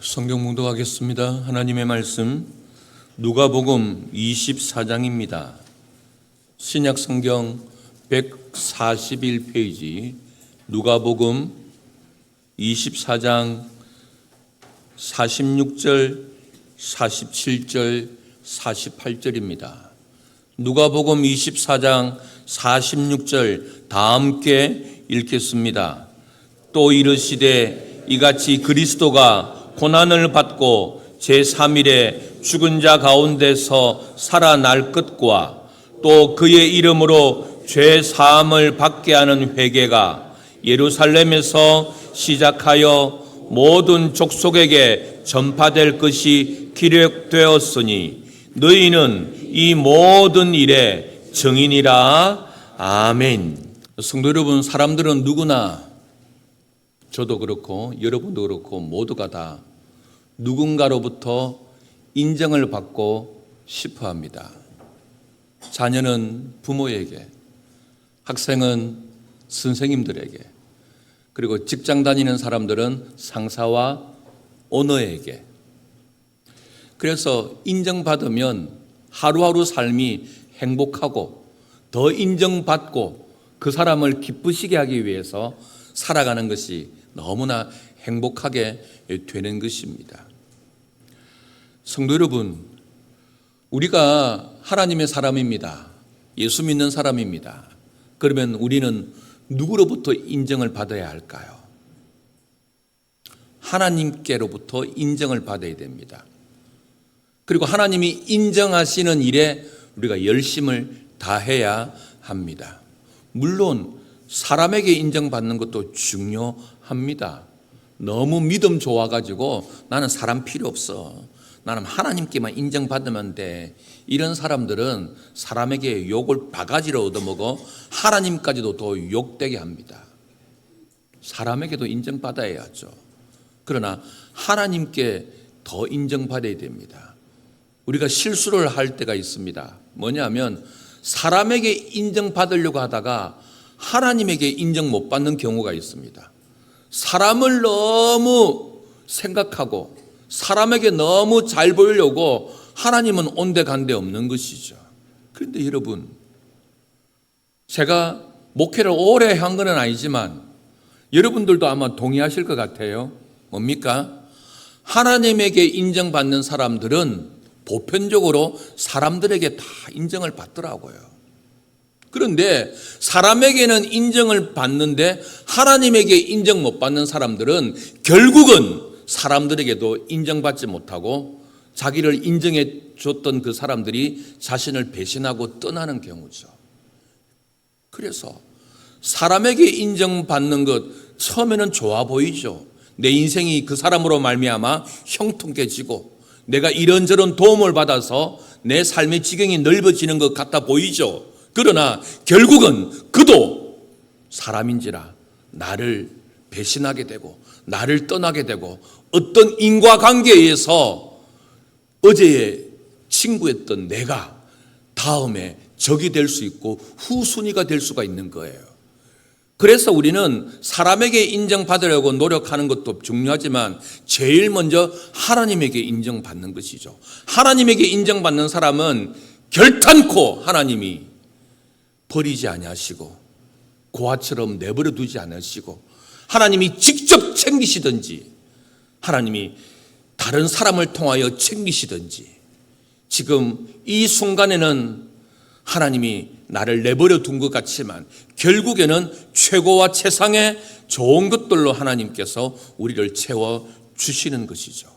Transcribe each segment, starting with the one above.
성경 묵독하겠습니다. 하나님의 말씀 누가복음 24장입니다. 신약 성경 141페이지 누가복음 24장 46절, 47절, 48절입니다. 누가복음 24장 46절 다 함께 읽겠습니다. 또 이르시되 이같이 그리스도가 고난을 받고 제3일에 죽은 자 가운데서 살아날 것과 또 그의 이름으로 죄 사함을 받게 하는 회개가 예루살렘에서 시작하여 모든 족속에게 전파될 것이 기록되었으니 너희는 이 모든 일의 증인이라. 아멘. 성도 여러분, 사람들은 누구나, 저도 그렇고 여러분도 그렇고 모두가 다 누군가로부터 인정을 받고 싶어 합니다. 자녀는 부모에게, 학생은 선생님들에게, 그리고 직장 다니는 사람들은 상사와 오너에게. 그래서 인정받으면 하루하루 삶이 행복하고 더 인정받고 그 사람을 기쁘시게 하기 위해서 살아가는 것이 너무나 행복하게 되는 것입니다. 성도 여러분, 우리가 하나님의 사람입니다. 예수 믿는 사람입니다. 그러면 우리는 누구로부터 인정을 받아야 할까요? 하나님께로부터 인정을 받아야 됩니다. 그리고 하나님이 인정하시는 일에 우리가 열심을 다해야 합니다. 물론 사람에게 인정받는 것도 중요합니다. 너무 믿음 좋아가지고 나는 사람 필요 없어, 나는 하나님께만 인정받으면 돼, 이런 사람들은 사람에게 욕을 바가지로 얻어먹어 하나님까지도 더 욕되게 합니다. 사람에게도 인정받아야죠. 그러나 하나님께 더 인정받아야 됩니다. 우리가 실수를 할 때가 있습니다. 뭐냐면 사람에게 인정받으려고 하다가 하나님에게 인정 못 받는 경우가 있습니다. 사람을 너무 생각하고 사람에게 너무 잘 보이려고 하나님은 온데간데 없는 것이죠. 그런데 여러분, 제가 목회를 오래 한 건 아니지만 여러분들도 아마 동의하실 것 같아요. 뭡니까? 하나님에게 인정받는 사람들은 보편적으로 사람들에게 다 인정을 받더라고요. 그런데 사람에게는 인정을 받는데 하나님에게 인정 못 받는 사람들은 결국은 사람들에게도 인정받지 못하고 자기를 인정해 줬던 그 사람들이 자신을 배신하고 떠나는 경우죠. 그래서 사람에게 인정받는 것 처음에는 좋아 보이죠. 내 인생이 그 사람으로 말미암아 형통해지고 내가 이런저런 도움을 받아서 내 삶의 지경이 넓어지는 것 같아 보이죠. 그러나 결국은 그도 사람인지라 나를 배신하게 되고 나를 떠나게 되고 어떤 인과관계에서 어제의 친구였던 내가 다음에 적이 될 수 있고 후순위가 될 수가 있는 거예요. 그래서 우리는 사람에게 인정받으려고 노력하는 것도 중요하지만 제일 먼저 하나님에게 인정받는 것이죠. 하나님에게 인정받는 사람은 결탄코 하나님이 버리지 아니하시고 고아처럼 내버려 두지 않으시고 하나님이 직접 챙기시든지 하나님이 다른 사람을 통하여 챙기시든지 지금 이 순간에는 하나님이 나를 내버려 둔 것 같지만 결국에는 최고와 최상의 좋은 것들로 하나님께서 우리를 채워주시는 것이죠.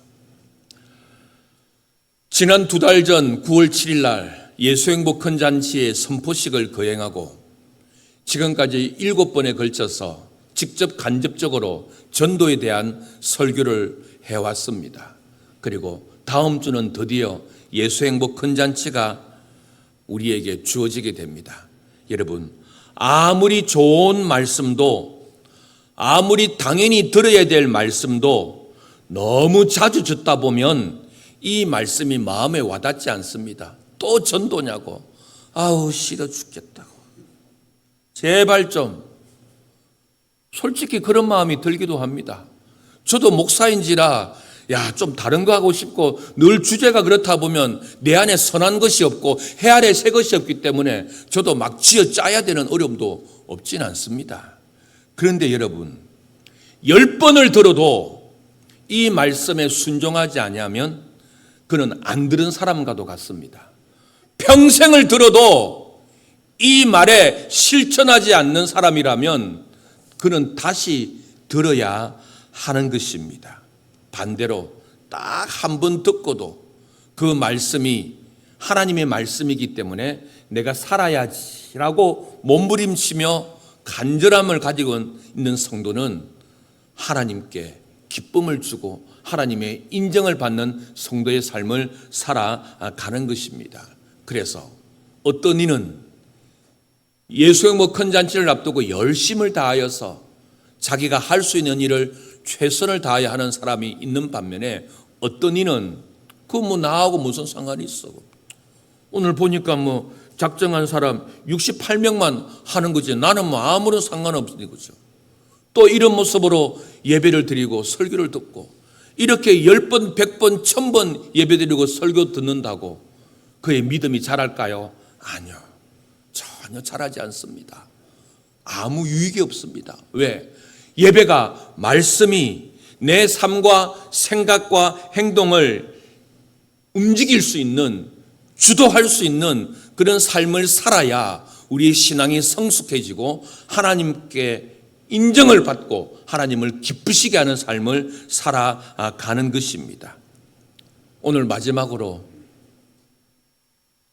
지난 2달 전 9월 7일 날 예수행복 큰 잔치의 선포식을 거행하고 지금까지 7번에 걸쳐서 직접 간접적으로 전도에 대한 설교를 해왔습니다. 그리고 다음 주는 드디어 예수행복 큰 잔치가 우리에게 주어지게 됩니다. 여러분, 아무리 좋은 말씀도 아무리 당연히 들어야 될 말씀도 너무 자주 듣다 보면 이 말씀이 마음에 와닿지 않습니다. 또 전도냐고, 아우 싫어 죽겠다고, 제발 좀. 솔직히 그런 마음이 들기도 합니다. 저도 목사인지라 야, 좀 다른 거 하고 싶고 늘 주제가 그렇다 보면 내 안에 선한 것이 없고 해 아래 새 것이 없기 때문에 저도 막 지어 짜야 되는 어려움도 없진 않습니다. 그런데 여러분, 10번을 들어도 이 말씀에 순종하지 아니하면 그는 안 들은 사람과도 같습니다. 평생을 들어도 이 말에 실천하지 않는 사람이라면 그는 다시 들어야 하는 것입니다. 반대로 딱 한 번 듣고도 그 말씀이 하나님의 말씀이기 때문에 내가 살아야지라고 몸부림치며 간절함을 가지고 있는 성도는 하나님께 기쁨을 주고 하나님의 인정을 받는 성도의 삶을 살아가는 것입니다. 그래서 어떤 이는 예수행복 큰 잔치를 앞두고 열심을 다하여서 자기가 할 수 있는 일을 최선을 다해야 하는 사람이 있는 반면에 어떤 이는 나하고 무슨 상관이 있어. 오늘 보니까 작정한 사람 68명만 하는 거지 나는 아무런 상관없으니 그죠. 또 이런 모습으로 예배를 드리고 설교를 듣고 이렇게 10번, 100번, 1000번 예배 드리고 설교 듣는다고 그의 믿음이 자랄까요? 아니요. 전혀 자라지 않습니다. 아무 유익이 없습니다. 왜? 예배가 말씀이 내 삶과 생각과 행동을 움직일 수 있는, 주도할 수 있는 그런 삶을 살아야 우리의 신앙이 성숙해지고 하나님께 인정을 받고 하나님을 기쁘시게 하는 삶을 살아가는 것입니다. 오늘 마지막으로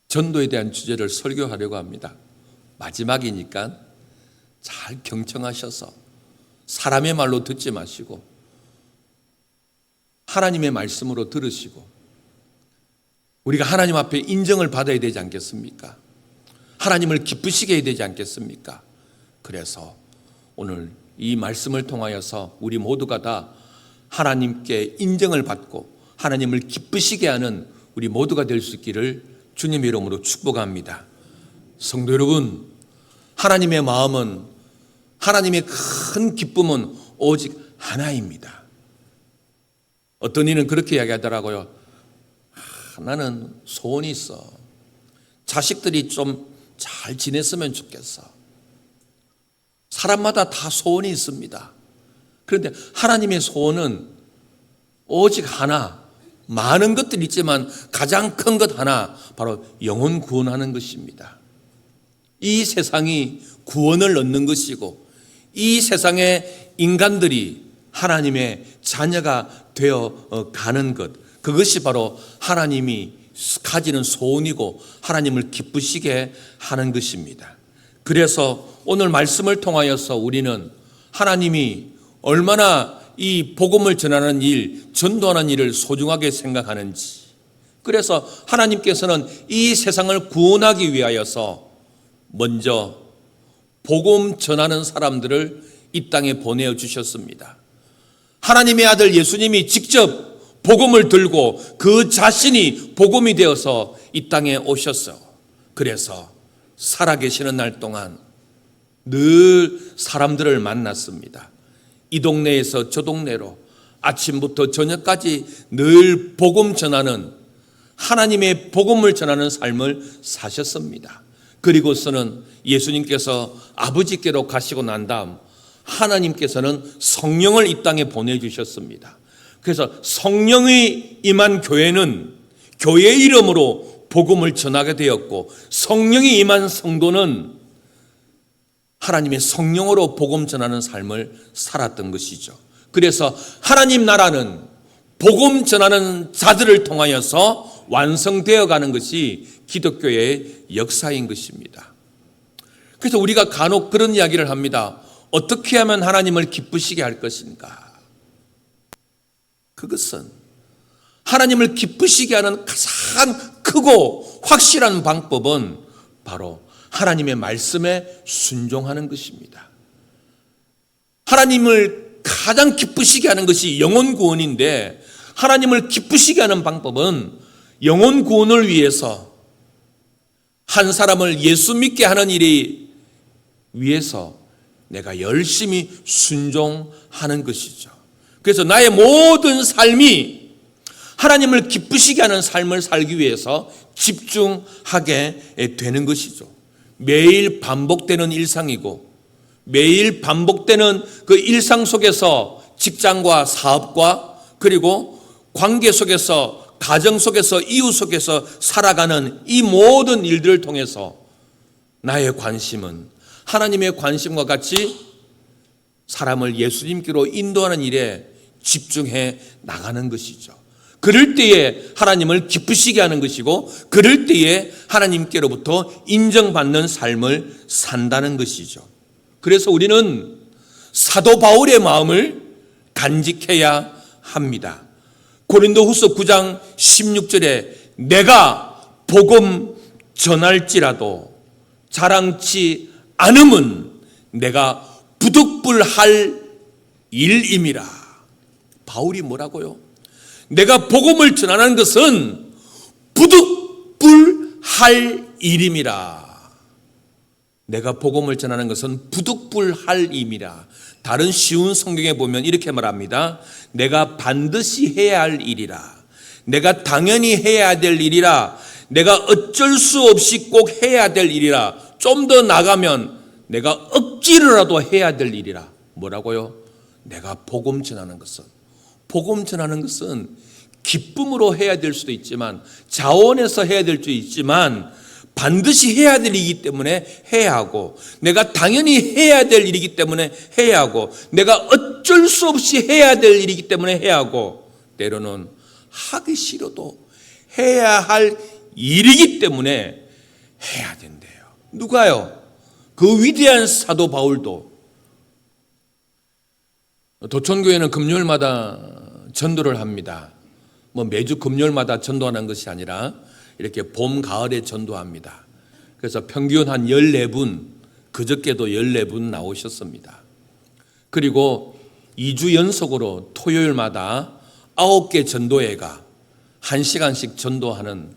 전도에 대한 주제를 설교하려고 합니다. 마지막이니까 잘 경청하셔서 사람의 말로 듣지 마시고 하나님의 말씀으로 들으시고 우리가 하나님 앞에 인정을 받아야 되지 않겠습니까? 하나님을 기쁘시게 해야 되지 않겠습니까? 그래서 오늘 이 말씀을 통하여서 우리 모두가 다 하나님께 인정을 받고 하나님을 기쁘시게 하는 우리 모두가 될 수 있기를 주님의 이름으로 축복합니다. 성도 여러분, 하나님의 마음은, 하나님의 큰 기쁨은 오직 하나입니다. 어떤 이는 그렇게 이야기하더라고요. 나는 소원이 있어. 자식들이 좀 잘 지냈으면 좋겠어. 사람마다 다 소원이 있습니다. 그런데 하나님의 소원은 오직 하나, 많은 것들이 있지만 가장 큰 것 하나, 바로 영혼 구원하는 것입니다. 이 세상이 구원을 얻는 것이고 이 세상의 인간들이 하나님의 자녀가 되어 가는 것, 그것이 바로 하나님이 가지는 소원이고 하나님을 기쁘시게 하는 것입니다. 그래서 오늘 말씀을 통하여서 우리는 하나님이 얼마나 이 복음을 전하는 일, 전도하는 일을 소중하게 생각하는지, 그래서 하나님께서는 이 세상을 구원하기 위하여서 먼저 복음 전하는 사람들을 이 땅에 보내주셨습니다. 하나님의 아들 예수님이 직접 복음을 들고 그 자신이 복음이 되어서 이 땅에 오셨어요. 그래서 살아계시는 날 동안 늘 사람들을 만났습니다. 이 동네에서 저 동네로 아침부터 저녁까지 늘 복음 전하는, 하나님의 복음을 전하는 삶을 사셨습니다. 그리고서는 예수님께서 아버지께로 가시고 난 다음 하나님께서는 성령을 이 땅에 보내주셨습니다. 그래서 성령이 임한 교회는 교회의 이름으로 복음을 전하게 되었고, 성령이 임한 성도는 하나님의 성령으로 복음 전하는 삶을 살았던 것이죠. 그래서 하나님 나라는 복음 전하는 자들을 통하여서 완성되어 가는 것이 기독교의 역사인 것입니다. 그래서 우리가 간혹 그런 이야기를 합니다. 어떻게 하면 하나님을 기쁘시게 할 것인가? 그것은 하나님을 기쁘시게 하는 가장 크고 확실한 방법은 바로 하나님의 말씀에 순종하는 것입니다. 하나님을 가장 기쁘시게 하는 것이 영혼 구원인데, 하나님을 기쁘시게 하는 방법은 영혼 구원을 위해서 한 사람을 예수 믿게 하는 일이 위해서 내가 열심히 순종하는 것이죠. 그래서 나의 모든 삶이 하나님을 기쁘시게 하는 삶을 살기 위해서 집중하게 되는 것이죠. 매일 반복되는 일상이고 매일 반복되는 그 일상 속에서 직장과 사업과 그리고 관계 속에서 가정 속에서 이웃 속에서 살아가는 이 모든 일들을 통해서 나의 관심은 하나님의 관심과 같이 사람을 예수님께로 인도하는 일에 집중해 나가는 것이죠. 그럴 때에 하나님을 기쁘시게 하는 것이고 그럴 때에 하나님께로부터 인정받는 삶을 산다는 것이죠. 그래서 우리는 사도 바울의 마음을 간직해야 합니다. 고린도후서 9장 16절에 내가 복음 전할지라도 자랑치 않음은 내가 부득불할 일임이라. 바울이 뭐라고요? 내가 복음을 전하는 것은 부득불할 일임이라. 내가 복음을 전하는 것은 부득불할 일이라. 다른 쉬운 성경에 보면 이렇게 말합니다. 내가 반드시 해야 할 일이라. 내가 당연히 해야 될 일이라. 내가 어쩔 수 없이 꼭 해야 될 일이라. 좀 더 나가면 내가 억지로라도 해야 될 일이라. 뭐라고요? 내가 복음 전하는 것은 기쁨으로 해야 될 수도 있지만 자원해서 해야 될 수도 있지만 반드시 해야 될 일이기 때문에 해야 하고 내가 당연히 해야 될 일이기 때문에 해야 하고 내가 어쩔 수 없이 해야 될 일이기 때문에 해야 하고 때로는 하기 싫어도 해야 할 일이기 때문에 해야 된대요. 누가요? 그 위대한 사도 바울도 도천교회는 금요일마다 전도를 합니다. 매주 금요일마다 전도하는 것이 아니라 이렇게 봄, 가을에 전도합니다. 그래서 평균 한 14분, 그저께도 14분 나오셨습니다. 그리고 2주 연속으로 토요일마다 9개 전도회가 1시간씩 전도하는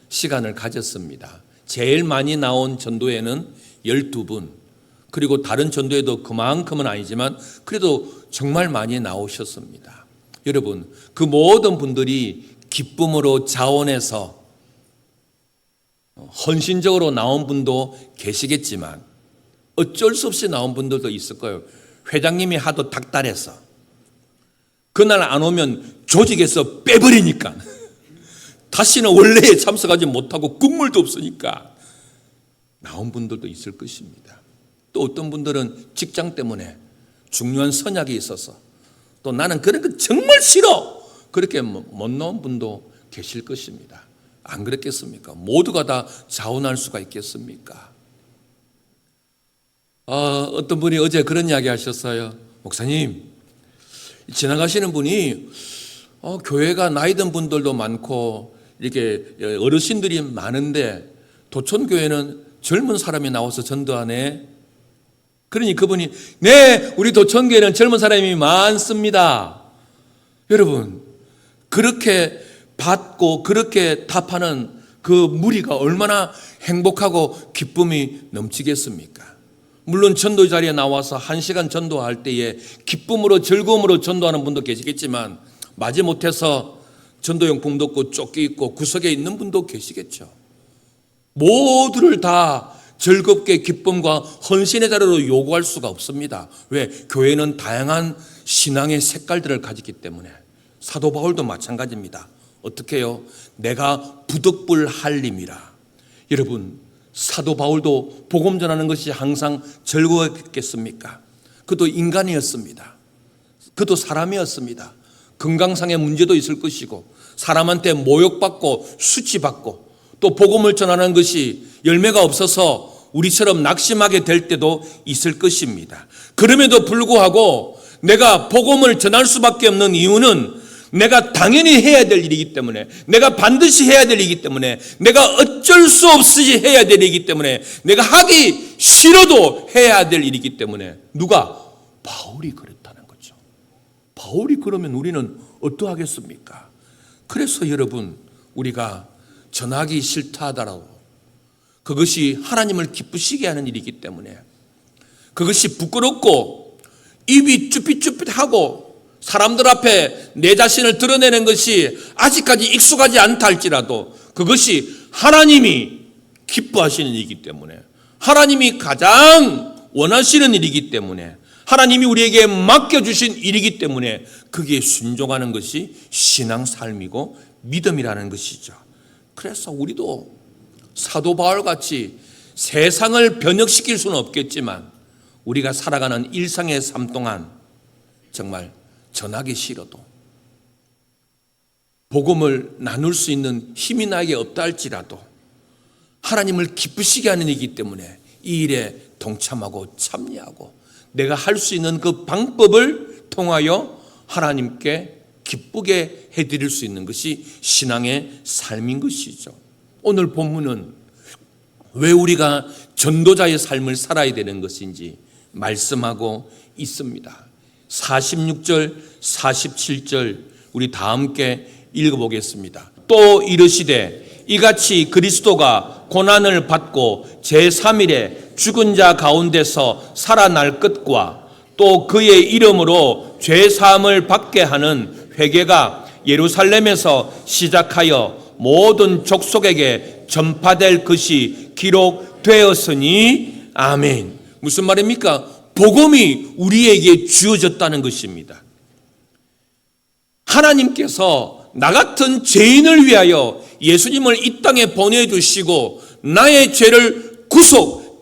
시간을 가졌습니다. 제일 많이 나온 전도회는 12분, 그리고 다른 전도회도 그만큼은 아니지만 그래도 정말 많이 나오셨습니다. 여러분, 그 모든 분들이 기쁨으로 자원해서 헌신적으로 나온 분도 계시겠지만 어쩔 수 없이 나온 분들도 있을 거예요. 회장님이 하도 닥달해서 그날 안 오면 조직에서 빼버리니까 다시는 원래에 참석하지 못하고 국물도 없으니까 나온 분들도 있을 것입니다. 또 어떤 분들은 직장 때문에 중요한 선약이 있어서 또 나는 그런 거 정말 싫어 그렇게 못 나온 분도 계실 것입니다. 안 그랬겠습니까? 모두가 다 자원할 수가 있겠습니까? 어떤 분이 어제 그런 이야기 하셨어요. 목사님, 지나가시는 분이 교회가 나이 든 분들도 많고 이렇게 어르신들이 많은데 도천교회는 젊은 사람이 나와서 전도하네. 그러니 그분이 네, 우리 도천교회는 젊은 사람이 많습니다. 여러분, 그렇게 받고 그렇게 답하는 그 무리가 얼마나 행복하고 기쁨이 넘치겠습니까? 물론 전도 자리에 나와서 1시간 전도할 때에 기쁨으로 즐거움으로 전도하는 분도 계시겠지만 마지못해서 전도용품도 없고 쫓기 있고 구석에 있는 분도 계시겠죠. 모두를 다 즐겁게 기쁨과 헌신의 자리로 요구할 수가 없습니다. 왜? 교회는 다양한 신앙의 색깔들을 가지기 때문에. 사도 바울도 마찬가지입니다. 어떻게 해요? 내가 부득불할 임이라. 여러분, 사도 바울도 복음 전하는 것이 항상 즐거웠겠습니까? 그도 인간이었습니다. 그도 사람이었습니다. 건강상의 문제도 있을 것이고 사람한테 모욕받고 수치받고 또 복음을 전하는 것이 열매가 없어서 우리처럼 낙심하게 될 때도 있을 것입니다. 그럼에도 불구하고 내가 복음을 전할 수밖에 없는 이유는 내가 당연히 해야 될 일이기 때문에, 내가 반드시 해야 될 일이기 때문에, 내가 어쩔 수 없이 해야 될 일이기 때문에, 내가 하기 싫어도 해야 될 일이기 때문에. 누가? 바울이 그랬다는 거죠. 바울이 그러면 우리는 어떠하겠습니까? 그래서 여러분, 우리가 전하기 싫다 하더라도 그것이 하나님을 기쁘시게 하는 일이기 때문에, 그것이 부끄럽고 입이 쭈삣쭈삣하고 사람들 앞에 내 자신을 드러내는 것이 아직까지 익숙하지 않다 할지라도 그것이 하나님이 기뻐하시는 일이기 때문에, 하나님이 가장 원하시는 일이기 때문에, 하나님이 우리에게 맡겨주신 일이기 때문에 거기에 순종하는 것이 신앙 삶이고 믿음이라는 것이죠. 그래서 우리도 사도 바울같이 세상을 변혁시킬 수는 없겠지만 우리가 살아가는 일상의 삶 동안 정말 전하기 싫어도 복음을 나눌 수 있는 힘이 나에게 없다 할지라도 하나님을 기쁘시게 하는 일이기 때문에 이 일에 동참하고 참여하고 내가 할 수 있는 그 방법을 통하여 하나님께 기쁘게 해드릴 수 있는 것이 신앙의 삶인 것이죠. 오늘 본문은 왜 우리가 전도자의 삶을 살아야 되는 것인지 말씀하고 있습니다. 46절, 47절 우리 다 함께 읽어보겠습니다. 또 이르시되 이같이 그리스도가 고난을 받고 제3일에 죽은 자 가운데서 살아날 것과 또 그의 이름으로 죄사함을 받게 하는 회개가 예루살렘에서 시작하여 모든 족속에게 전파될 것이 기록되었으니 아멘. 무슨 말입니까? 복음이 우리에게 주어졌다는 것입니다. 하나님께서 나 같은 죄인을 위하여 예수님을 이 땅에 보내주시고 나의 죄를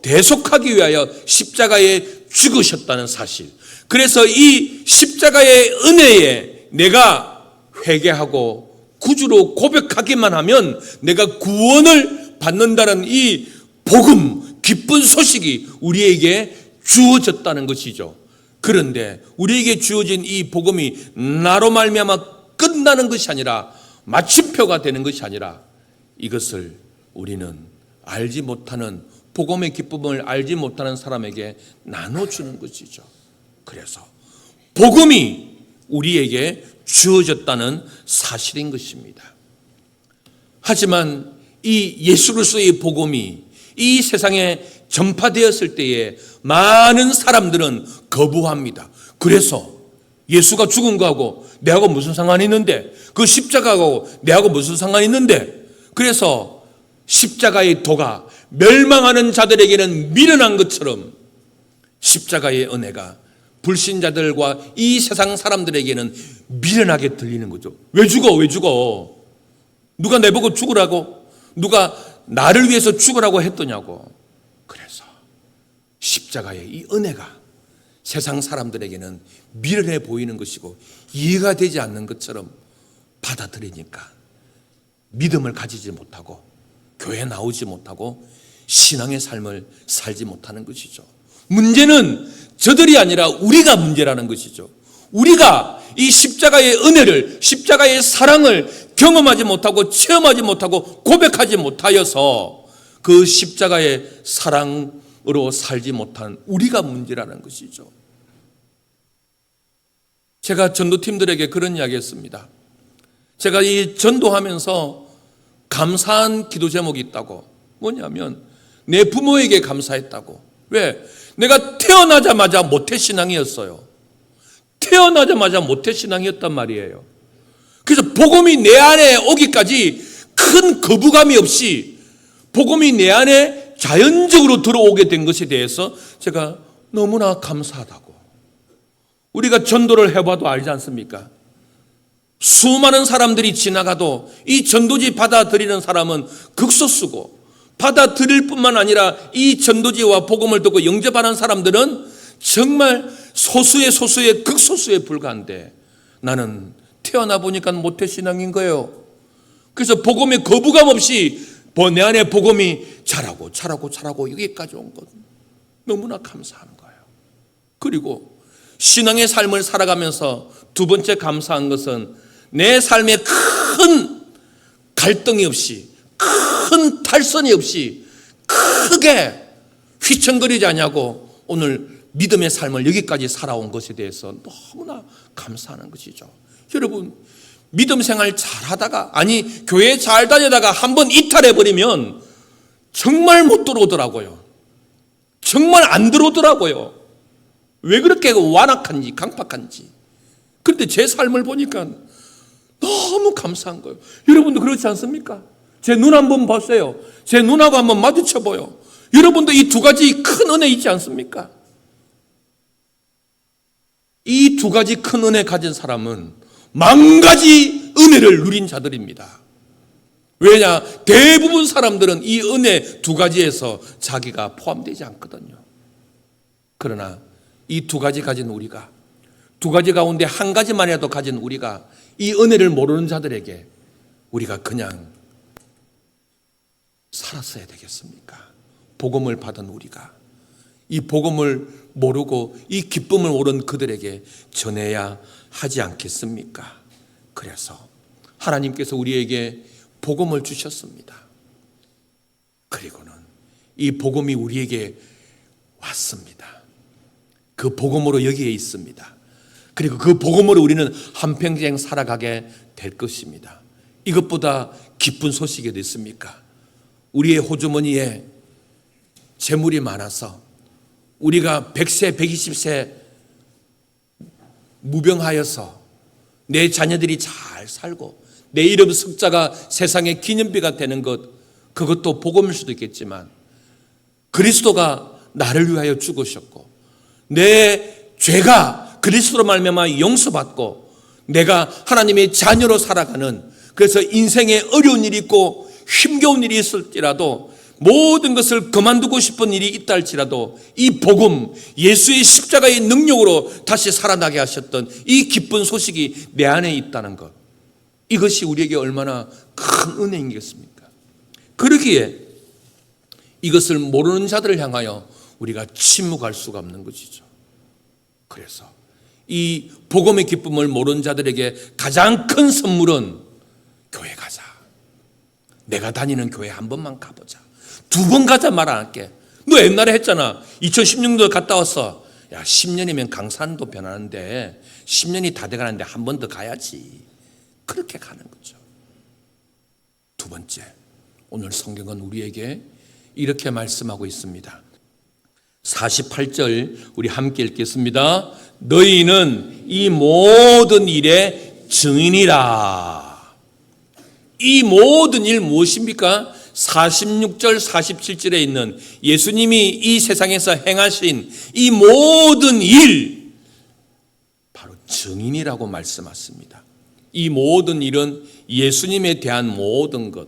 대속하기 위하여 십자가에 죽으셨다는 사실. 그래서 이 십자가의 은혜에 내가 회개하고 구주로 고백하기만 하면 내가 구원을 받는다는 이 복음, 기쁜 소식이 우리에게 주어졌다는 것이죠. 그런데 우리에게 주어진 이 복음이 나로 말미암아 끝나는 것이 아니라 마침표가 되는 것이 아니라 이것을 우리는 알지 못하는 복음의 기쁨을 알지 못하는 사람에게 나눠주는 것이죠. 그래서 복음이 우리에게 주어졌다는 사실인 것입니다. 하지만 이 예수 그리스도의 복음이 이 세상에 전파되었을 때에 많은 사람들은 거부합니다. 그래서 예수가 죽은 거하고 내하고 무슨 상관이 있는데, 그 십자가하고 내하고 무슨 상관이 있는데, 그래서 십자가의 도가 멸망하는 자들에게는 미련한 것처럼 십자가의 은혜가 불신자들과 이 세상 사람들에게는 미련하게 들리는 거죠. 왜 죽어? 누가 내보고 죽으라고? 누가 나를 위해서 죽으라고 했더냐고. 그래서 십자가의 이 은혜가 세상 사람들에게는 미련해 보이는 것이고 이해가 되지 않는 것처럼 받아들이니까 믿음을 가지지 못하고 교회에 나오지 못하고 신앙의 삶을 살지 못하는 것이죠. 문제는 저들이 아니라 우리가 문제라는 것이죠. 우리가 이 십자가의 은혜를, 십자가의 사랑을 경험하지 못하고 체험하지 못하고 고백하지 못하여서 그 십자가의 사랑으로 살지 못한 우리가 문제라는 것이죠. 제가 전도팀들에게 그런 이야기 했습니다. 제가 이 전도하면서 감사한 기도 제목이 있다고. 뭐냐면 내 부모에게 감사했다고. 왜? 내가 태어나자마자 모태신앙이었어요. 태어나자마자 모태신앙이었단 말이에요. 그래서 복음이 내 안에 오기까지 큰 거부감이 없이 복음이 내 안에 자연적으로 들어오게 된 것에 대해서 제가 너무나 감사하다고. 우리가 전도를 해봐도 알지 않습니까? 수많은 사람들이 지나가도 이 전도지 받아들이는 사람은 극소수고, 받아들일 뿐만 아니라 이 전도지와 복음을 듣고 영접하는 사람들은 정말 소수의 극소수에 불과한데 나는 태어나 보니까 모태신앙인 거예요. 그래서 복음에 거부감 없이 내 안에 복음이 자라고 여기까지 온 것 너무나 감사한 거예요. 그리고 신앙의 삶을 살아가면서 두 번째 감사한 것은 내 삶에 큰 갈등이 없이, 큰 탈선이 없이 크게 휘청거리지 않냐고 오늘 믿음의 삶을 여기까지 살아온 것에 대해서 너무나 감사하는 것이죠. 여러분, 믿음 생활 잘 하다가, 아니 교회 잘 다니다가 한번 이탈해버리면 정말 못 들어오더라고요. 정말 안 들어오더라고요. 왜 그렇게 완악한지 강팍한지. 그런데 제 삶을 보니까 너무 감사한 거예요. 여러분도 그렇지 않습니까? 제 눈 한번 보세요. 제 눈하고 한번 마주쳐 보여. 여러분도 이 두 가지 큰 은혜 있지 않습니까? 이 두 가지 큰 은혜 가진 사람은 만 가지 은혜를 누린 자들입니다. 왜냐? 대부분 사람들은 이 은혜 두 가지에서 자기가 포함되지 않거든요. 그러나 이 두 가지 가진 우리가, 두 가지 가운데 한 가지만이라도 가진 우리가 이 은혜를 모르는 자들에게 우리가 그냥 살았어야 되겠습니까? 복음을 받은 우리가 이 복음을 모르고 이 기쁨을 모르는 그들에게 전해야 하지 않겠습니까? 그래서 하나님께서 우리에게 복음을 주셨습니다. 그리고는 이 복음이 우리에게 왔습니다. 그 복음으로 여기에 있습니다. 그리고 그 복음으로 우리는 한평생 살아가게 될 것입니다. 이것보다 기쁜 소식이 어디 있습니까? 우리의 호주머니에 재물이 많아서 우리가 100세, 120세 무병하여서 내 자녀들이 잘 살고 내 이름 석자가 세상의 기념비가 되는 것, 그것도 복음일 수도 있겠지만 그리스도가 나를 위하여 죽으셨고 내 죄가 그리스도로 말미암아 용서받고 내가 하나님의 자녀로 살아가는, 그래서 인생에 어려운 일이 있고 힘겨운 일이 있을지라도 모든 것을 그만두고 싶은 일이 있다 할지라도 이 복음, 예수의 십자가의 능력으로 다시 살아나게 하셨던 이 기쁜 소식이 내 안에 있다는 것, 이것이 우리에게 얼마나 큰 은혜이겠습니까? 그러기에 이것을 모르는 자들을 향하여 우리가 침묵할 수가 없는 것이죠. 그래서 이 복음의 기쁨을 모르는 자들에게 가장 큰 선물은 교회 가자. 내가 다니는 교회 한 번만 가보자. 두 번 가자 말 안 할게. 너 옛날에 했잖아. 2016년도 갔다 왔어. 야, 10년이면 강산도 변하는데 10년이 다 돼가는데 한 번 더 가야지. 그렇게 가는 거죠. 두 번째, 오늘 성경은 우리에게 이렇게 말씀하고 있습니다. 48절 우리 함께 읽겠습니다. 너희는 이 모든 일의 증인이라. 이 모든 일 무엇입니까? 46절 47절에 있는 예수님이 이 세상에서 행하신 이 모든 일, 바로 증인이라고 말씀하십니다. 이 모든 일은 예수님에 대한 모든 것.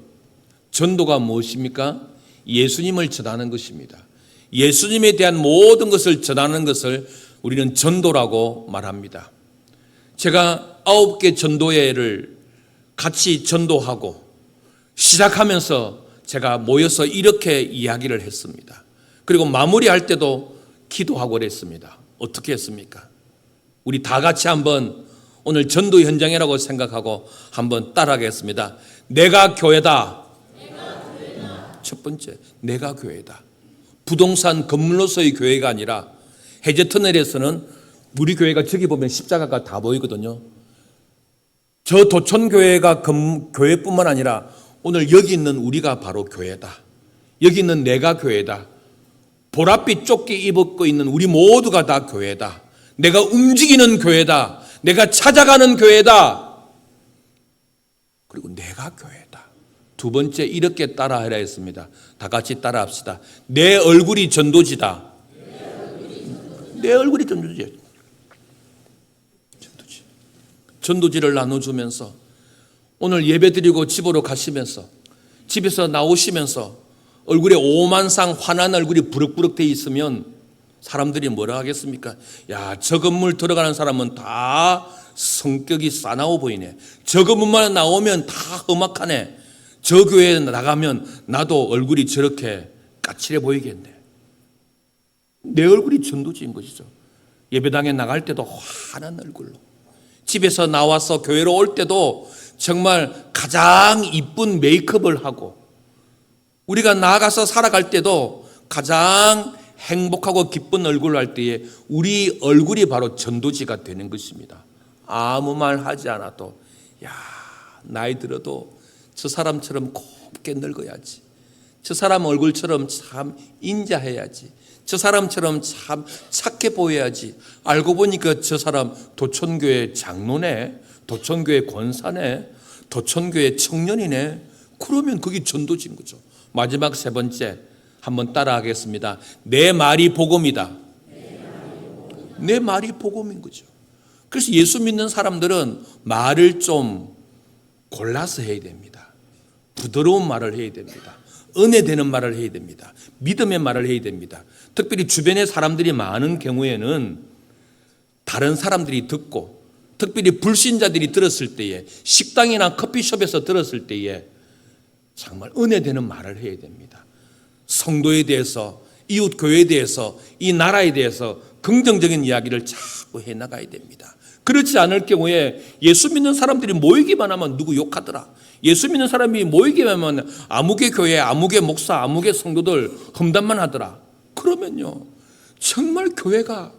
전도가 무엇입니까? 예수님을 전하는 것입니다. 예수님에 대한 모든 것을 전하는 것을 우리는 전도라고 말합니다. 제가 9개 전도회를 같이 전도하고 시작하면서 제가 모여서 이렇게 이야기를 했습니다. 그리고 마무리할 때도 기도하고 그랬습니다. 어떻게 했습니까? 우리 다 같이 한번 오늘 전도 현장이라고 생각하고 한번 따라하겠습니다. 내가 교회다. 첫 번째, 내가 교회다. 부동산 건물로서의 교회가 아니라 해저터널에서는 우리 교회가 저기 보면 십자가가 다 보이거든요. 저 도촌교회가 교회뿐만 아니라 오늘 여기 있는 우리가 바로 교회다. 여기 있는 내가 교회다. 보랏빛 조끼 입고 있는 우리 모두가 다 교회다. 내가 움직이는 교회다. 내가 찾아가는 교회다. 그리고 내가 교회다. 두 번째, 이렇게 따라하라 했습니다. 다 같이 따라합시다. 내 얼굴이 전도지다. 내 얼굴이 전도지야. 전도지를 나눠주면서 오늘 예배드리고 집으로 가시면서 집에서 나오시면서 얼굴에 오만상 화난 얼굴이 부럭부럭 돼 있으면 사람들이 뭐라 하겠습니까? 야, 저 건물 들어가는 사람은 다 성격이 싸나워 보이네. 저 건물만 나오면 다 험악하네. 저 교회에 나가면 나도 얼굴이 저렇게 까칠해 보이겠네. 내 얼굴이 전도지인 것이죠. 예배당에 나갈 때도 환한 얼굴로, 집에서 나와서 교회로 올 때도 정말 가장 이쁜 메이크업을 하고, 우리가 나아가서 살아갈 때도 가장 행복하고 기쁜 얼굴을 할 때에 우리 얼굴이 바로 전도지가 되는 것입니다. 아무 말 하지 않아도, 야, 나이 들어도 저 사람처럼 곱게 늙어야지. 저 사람 얼굴처럼 참 인자해야지. 저 사람처럼 참 착해 보여야지. 알고 보니까 저 사람 도천교회 장로네, 도천교회 권사네, 도천교회 청년이네. 그러면 그게 전도지인 거죠. 마지막 세 번째 한번 따라하겠습니다. 내 말이 복음이다. 내 말이 복음인 거죠. 그래서 예수 믿는 사람들은 말을 좀 골라서 해야 됩니다. 부드러운 말을 해야 됩니다. 은혜 되는 말을 해야 됩니다. 믿음의 말을 해야 됩니다. 특별히 주변에 사람들이 많은 경우에는 다른 사람들이 듣고, 특별히 불신자들이 들었을 때에, 식당이나 커피숍에서 들었을 때에 정말 은혜 되는 말을 해야 됩니다. 성도에 대해서, 이웃 교회에 대해서, 이 나라에 대해서 긍정적인 이야기를 자꾸 해나가야 됩니다. 그렇지 않을 경우에 예수 믿는 사람들이 모이기만 하면 누구 욕하더라. 예수 믿는 사람이 모이기만 하면 아무개 교회, 아무개 목사, 아무개 성도들 험담만 하더라. 그러면요, 정말 교회가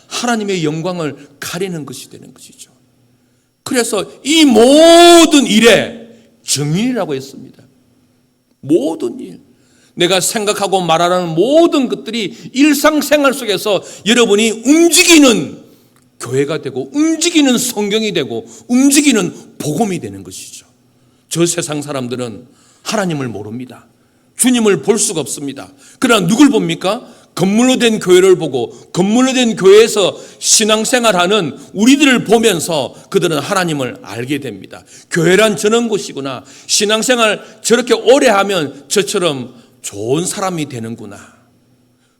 하나님의 영광을 가리는 것이 되는 것이죠. 그래서 이 모든 일에 정인이라고 했습니다. 모든 일. 내가 생각하고 말하는 모든 것들이 일상생활 속에서 여러분이 움직이는 교회가 되고, 움직이는 성경이 되고, 움직이는 복음이 되는 것이죠. 저 세상 사람들은 하나님을 모릅니다. 주님을 볼 수가 없습니다. 그러나 누굴 봅니까? 건물로 된 교회를 보고, 건물로 된 교회에서 신앙생활하는 우리들을 보면서 그들은 하나님을 알게 됩니다. 교회란 저런 곳이구나. 신앙생활 저렇게 오래 하면 저처럼 좋은 사람이 되는구나.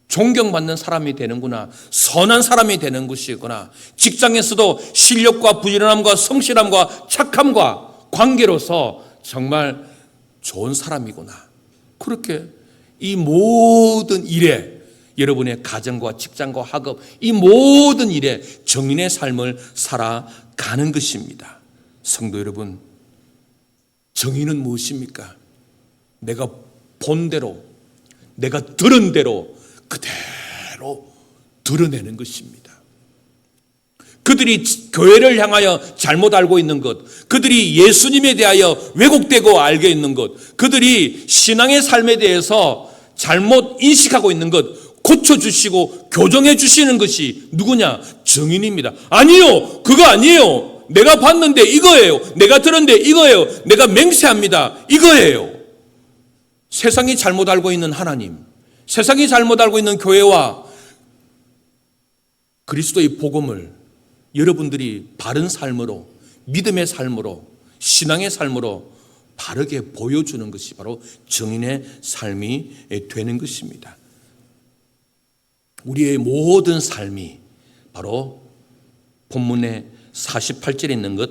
존경받는 사람이 되는구나. 선한 사람이 되는 것이구나. 직장에서도 실력과 부지런함과 성실함과 착함과 관계로서 정말 좋은 사람이구나. 그렇게 이 모든 일에, 여러분의 가정과 직장과 학업, 이 모든 일에 정인의 삶을 살아가는 것입니다. 성도 여러분, 정의는 무엇입니까? 내가 본 대로, 내가 들은 대로 그대로 드러내는 것입니다. 그들이 교회를 향하여 잘못 알고 있는 것, 그들이 예수님에 대하여 왜곡되고 알게 있는 것, 그들이 신앙의 삶에 대해서 잘못 인식하고 있는 것 고쳐주시고 교정해 주시는 것이 누구냐? 정인입니다. 아니요, 그거 아니에요. 내가 봤는데 이거예요. 내가 들었는데 이거예요. 내가 맹세합니다. 이거예요. 세상이 잘못 알고 있는 하나님, 세상이 잘못 알고 있는 교회와 그리스도의 복음을 여러분들이 바른 삶으로, 믿음의 삶으로, 신앙의 삶으로 바르게 보여주는 것이 바로 정인의 삶이 되는 것입니다. 우리의 모든 삶이 바로 본문의 48절에 있는 것,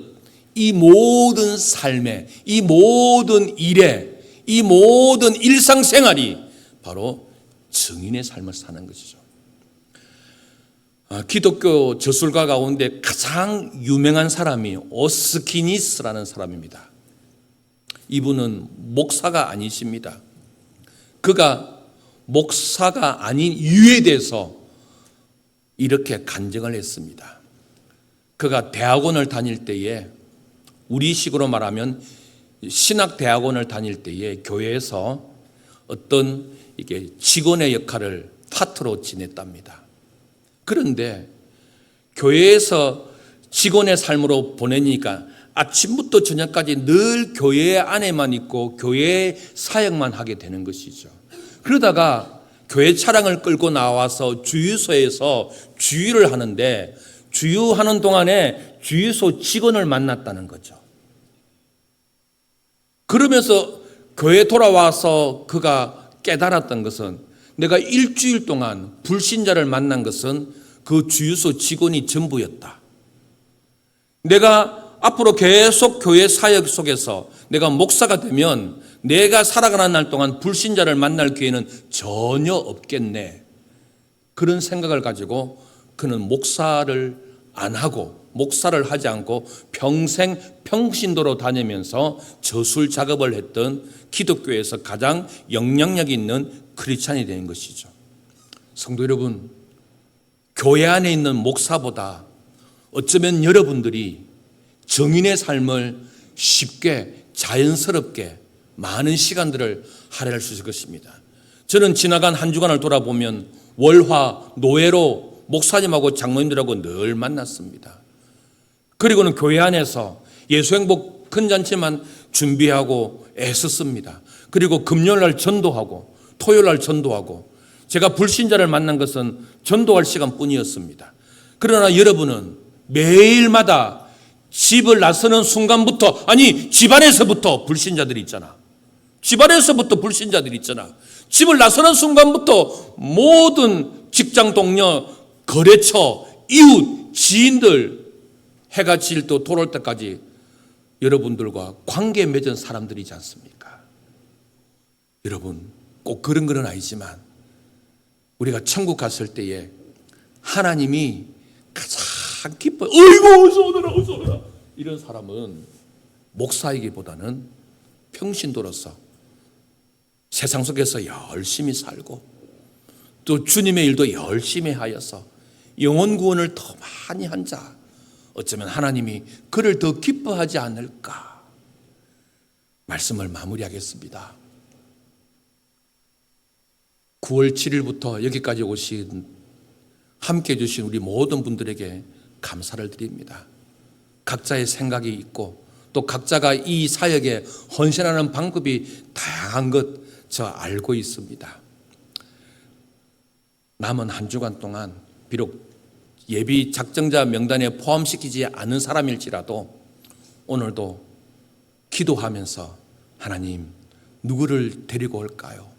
이 모든 삶에, 이 모든 일에, 이 모든 일상생활이 바로 정인의 삶을 사는 것이죠. 기독교 저술가 가운데 가장 유명한 사람이 오스키니스라는 사람입니다. 이분은 목사가 아니십니다. 그가 목사가 아닌 이유에 대해서 이렇게 간증을 했습니다. 그가 대학원을 다닐 때에, 우리식으로 말하면 신학대학원을 다닐 때에 교회에서 어떤 이게 직원의 역할을 파트로 지냈답니다. 그런데 교회에서 직원의 삶으로 보내니까 아침부터 저녁까지 늘 교회 안에만 있고 교회 사역만 하게 되는 것이죠. 그러다가 교회 차량을 끌고 나와서 주유소에서 주유를 하는데, 주유하는 동안에 주유소 직원을 만났다는 거죠. 그러면서 교회 돌아와서 그가 깨달았던 것은, 내가 일주일 동안 불신자를 만난 것은 그 주유소 직원이 전부였다. 내가 앞으로 계속 교회 사역 속에서 내가 목사가 되면 내가 살아가는 날 동안 불신자를 만날 기회는 전혀 없겠네. 그런 생각을 가지고 그는 목사를 안 하고, 목사를 하지 않고 평생 평신도로 다니면서 저술 작업을 했던 기독교에서 가장 영향력 있는 크리스찬이 되는 것이죠. 성도 여러분, 교회 안에 있는 목사보다 어쩌면 여러분들이 정인의 삶을 쉽게 자연스럽게 많은 시간들을 할애할 수 있을 것입니다. 저는 지나간 한 주간을 돌아보면 월화 노예로 목사님하고 장로님들하고 늘 만났습니다. 그리고는 교회 안에서 예수행복 큰 잔치만 준비하고 애썼습니다. 그리고 금요일날 전도하고 토요일날 전도하고, 제가 불신자를 만난 것은 전도할 시간뿐이었습니다. 그러나 여러분은 매일마다 집을 나서는 순간부터, 아니 집안에서부터 불신자들이 있잖아. 집안에서부터 불신자들이 있잖아. 집을 나서는 순간부터 모든 직장 동료, 거래처, 이웃, 지인들, 해가 질 때 돌아올 때까지 여러분들과 관계 맺은 사람들이지 않습니까? 여러분, 꼭 그런 건 아니지만 우리가 천국 갔을 때에 하나님이 가장 기뻐, 어이구 어서 오너라 어서 오너라, 이런 사람은 목사이기보다는 평신도로서 세상 속에서 열심히 살고 또 주님의 일도 열심히 하여서 영혼 구원을 더 많이 한 자, 어쩌면 하나님이 그를 더 기뻐하지 않을까. 말씀을 마무리하겠습니다. 9월 7일부터 여기까지 오신, 함께해 주신 우리 모든 분들에게 감사를 드립니다. 각자의 생각이 있고 또 각자가 이 사역에 헌신하는 방법이 다양한 것 저 알고 있습니다. 남은 한 주간 동안 비록 예비 작정자 명단에 포함시키지 않은 사람일지라도 오늘도 기도하면서 하나님, 누구를 데리고 올까요?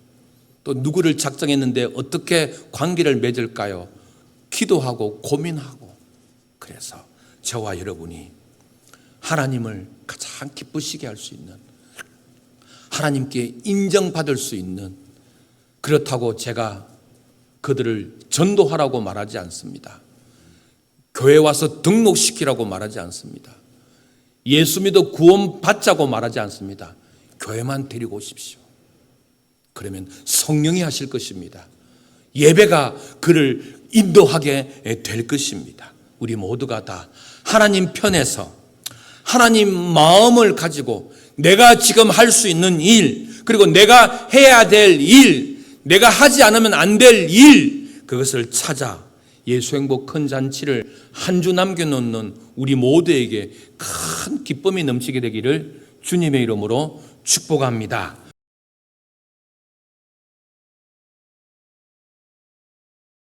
또 누구를 작정했는데 어떻게 관계를 맺을까요? 기도하고 고민하고, 그래서 저와 여러분이 하나님을 가장 기쁘시게 할 수 있는, 하나님께 인정받을 수 있는, 그렇다고 제가 그들을 전도하라고 말하지 않습니다. 교회 와서 등록시키라고 말하지 않습니다. 예수 믿어 구원 받자고 말하지 않습니다. 교회만 데리고 오십시오. 그러면 성령이 하실 것입니다. 예배가 그를 인도하게 될 것입니다. 우리 모두가 다 하나님 편에서 하나님 마음을 가지고 내가 지금 할 수 있는 일, 그리고 내가 해야 될 일, 내가 하지 않으면 안 될 일, 그것을 찾아 예수행복 큰 잔치를 한 주 남겨놓는 우리 모두에게 큰 기쁨이 넘치게 되기를 주님의 이름으로 축복합니다.